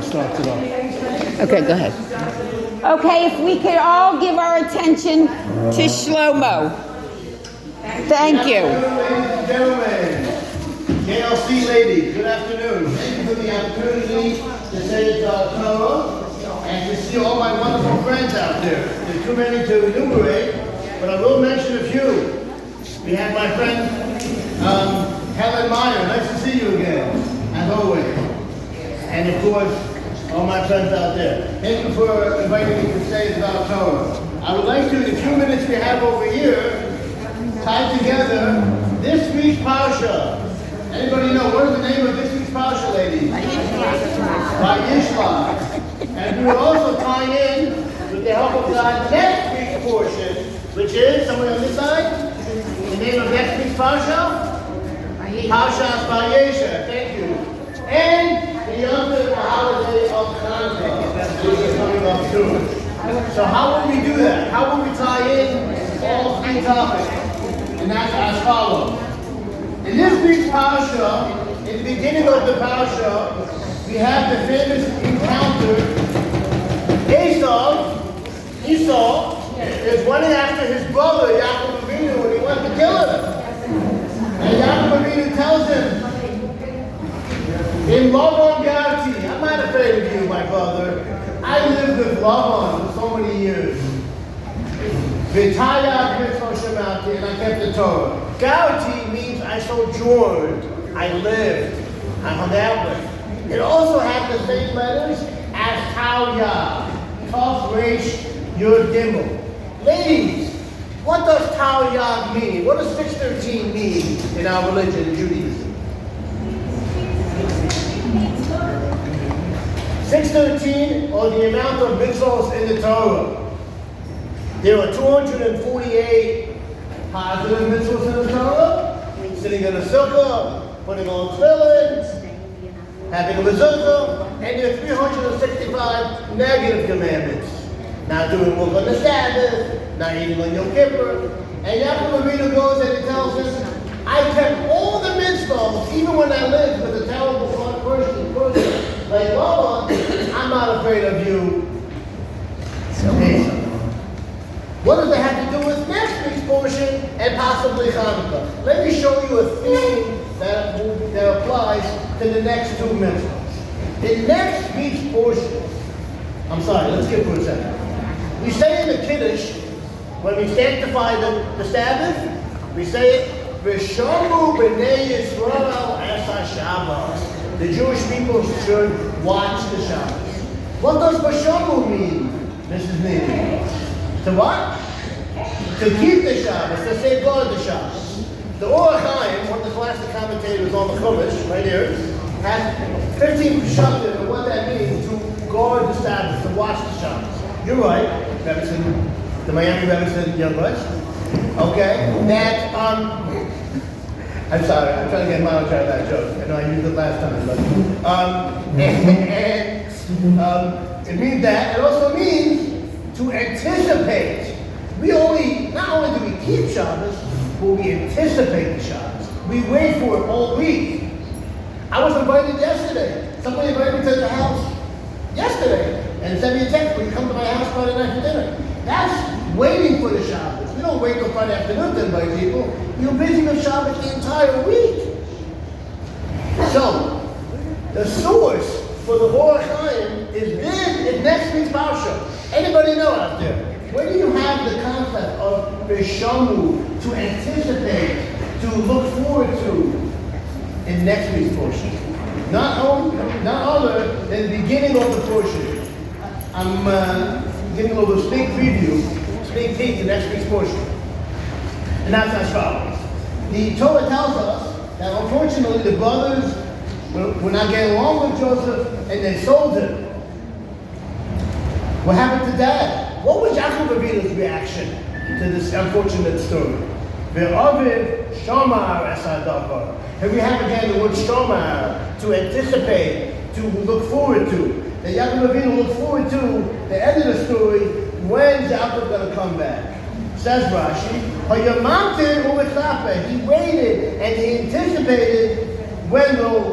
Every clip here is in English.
start it off. Okay, go ahead. Okay, if we could all give our attention to Shlomo. Thank you. Ladies and gentlemen, KLC ladies, good afternoon. Thank you for the opportunity to say it's Torah and to see all my wonderful friends out there. There's too many to enumerate, but I will mention a few. We have my friend Helen Meyer. Nice to see you again, as always. And of course, all my friends out there. Thank you for inviting me to say it's Torah. I would like to, in the few minutes we have over here, tie together this week's Parsha. Anybody know what is the name of this week's Parsha, ladies? Vayishlach. And we will also tie in, with the help of God, next week's portion, which is, somebody on this side, the name of next week's Parsha? Parshas vayeshev. Thank you. And the holiday of chanuka, which is coming up soon. So how will we do that? How will we tie in all three topics? And that's as follows. In this week's Parsha, in the beginning of the Parsha, we have the famous encounter. Esau is running after his brother, Yaakov Avinu, and he wants to kill him. And Yaakov Avinu tells him, in Lavan Garti, I'm not afraid of you, my brother. I lived with Lavan for so many years. And I kept the Torah. Garti means I sojourned, I lived, I hung out with. It also has the same letters as Tau Yah, Tov Resh Yud Gimel. Ladies, what does Tau Yah mean? What does 613 mean in our religion, in Judaism? 613 are the amount of mitzvahs in the Torah. There are 248 positive mitzvahs in the Torah. Sitting in a sukkah, putting on tefillin, having a mezuzah, and there are 365 negative commandments. Not doing work on the Sabbath, not eating on Yom Kippur. And Yaakov Avinu goes and he tells us, I kept all the mitzvahs, even when I lived with a terrible person like Laban, I'm not afraid of you. What does that have to do with next week's portion and possibly Hanukkah? Let me show you a theme that applies to the next two mitzvahs. In next week's portion, I'm sorry, let's skip for a second. We say in the Kiddush, when we sanctify the Sabbath, we say it, V'shamu b'nei Yisrael es ha-Shabbos. The Jewish people should watch the Shabbos. What does V'shamu mean, Mrs. Neely? To what? To keep the Shabbos, to safeguard the Shabbos. The Or Chaim, one of the classic commentators on the Chumash, right here, has 15 pshatim of what that means to guard the Sabbath, to watch the Shabbos. You're right, the Miami Rebbetzin Young Buds. Okay, that, I'm sorry, I'm trying to get Mama out of that joke. I know I used it last time, but, it means that. It also means to anticipate. Not only do we keep Shabbos, but we anticipate the Shabbos. We wait for it all week. I was invited yesterday. Somebody invited me to their house yesterday and sent me a text, will you come to my house Friday night for dinner? That's waiting for the Shabbos. We don't wait till Friday afternoon to invite people. You're busy with Shabbos the entire week. So, the source for the Or Chaim is next week's Parsha. Anybody know out there? Where do you have the concept of V'shamu, to anticipate, to look forward to in next week's portion? Not other than the beginning of the portion. I'm giving a little sneak peek to next week's portion. And that's as follows. The Torah tells us that unfortunately the brothers were not getting along with Joseph and they sold him. What happened to Dad? What was Yaakov Avinu's reaction to this unfortunate story? Ve'aviv shomar es hadavar. Here we have again the word shomar, to anticipate, to look forward to. That Yaakov Avinu looked forward to the end of the story, when's Yaakov going to come back? Says Rashi, he waited and he anticipated when will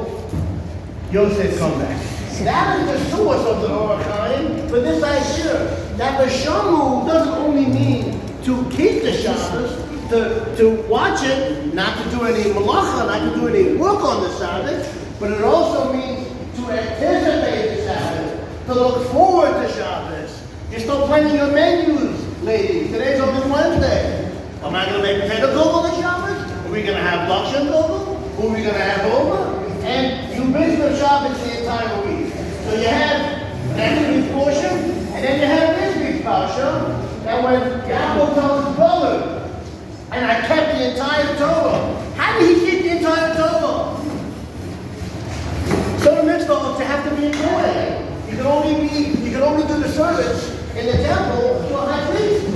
Yosef come back. That is the source of the Orachayim for this idea that the Shamu doesn't only mean to keep the Shabbos, to watch it, not to do any malacha, not to do any work on the Sabbath, but it also means to anticipate the Sabbath, to look forward to Shabbos. You start planning your menus, ladies. Today's only Wednesday. Am I going to make potato kugel on Shabbos? Are we going to have lakshan kugel? Who are we going to have over? And you miss the Shabbos the entire week. So you have next week's portion, and then you have this week's parsha. And when Yaakov tells his brother, and I kept the entire Torah. How did he keep the entire Torah? So the mitzvah to have to be a Kohen. You can only do the service in the temple to a high priest.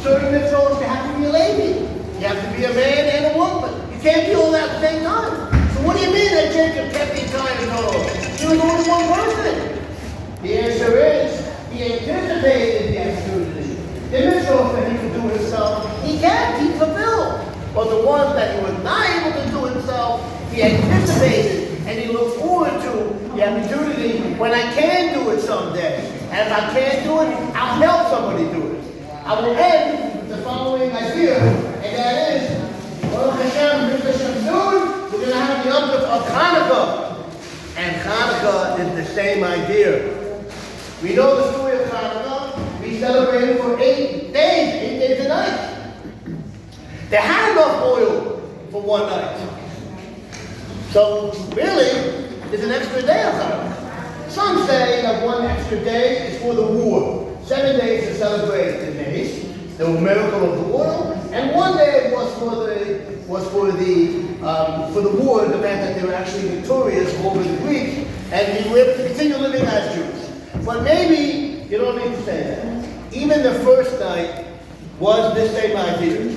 Certain mitzvahs, you have to be a lady. You have to be a man and a woman. You can't do all that at the same time. So what do you mean that Jacob kept the entire Torah? He was only one person. The answer is, he anticipated the opportunity. The mitzvahs that he could do himself, he kept, he fulfilled. But the ones that he was not able to do himself, he anticipated and he looked forward to the opportunity when I can do it someday. And if I can't do it, I'll help somebody do it. I will end with the following idea, and that is, Baruch Hashem, soon, we're going to have the Yom of Chanuka. And Chanuka is the same idea. We know the story of Chanuka. We celebrate it for 8 days and nights. They had enough oil for one night. So really, there's an extra day of Hanukkah. Some say that one extra day is for the war. 7 days to celebrate the days, the miracle of the oil, and 1 day was for the war, the fact that they were actually victorious over the Greeks, and we live to continue living as Jews. But maybe you don't need to say that. Even the first night was the same idea.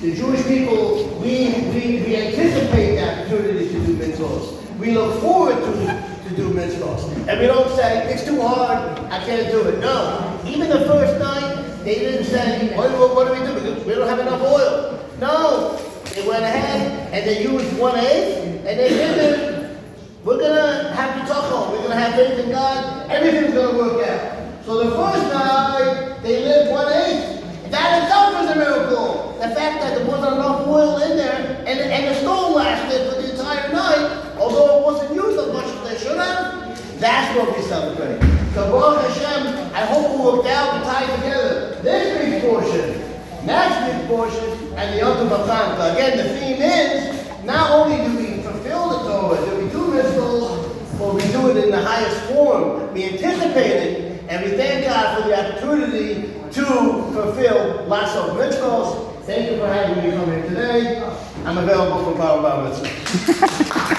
The Jewish people, we anticipate the opportunity to do mitzvahs. We look forward to do mitzvahs. And we don't say, it's too hard, I can't do it. No. Even the first night, they didn't say, what do we do? Because we don't have enough oil. No. They went ahead and they used 1/8, and they said, we're going to have bitachon. We're going to have faith in God. Everything's going to work out. So the first night, they lived 1/8. That itself is a miracle. The fact that there wasn't enough oil in there, and the stove lasted for the entire night, although it wasn't used as much as they should have, that's what we celebrate. So Baruch Hashem, I hope we worked out and tied together this week's portion, next week's portion, and the Yom Tov Chanuka. Again, the theme is, not only do we fulfill the Torah, do we do mitzvahs, but we do it in the highest form. We anticipate it, and we thank God for the opportunity to fulfill lots of mitzvahs. Thank you for having me come here today. I'm available for Bar Mitzvah.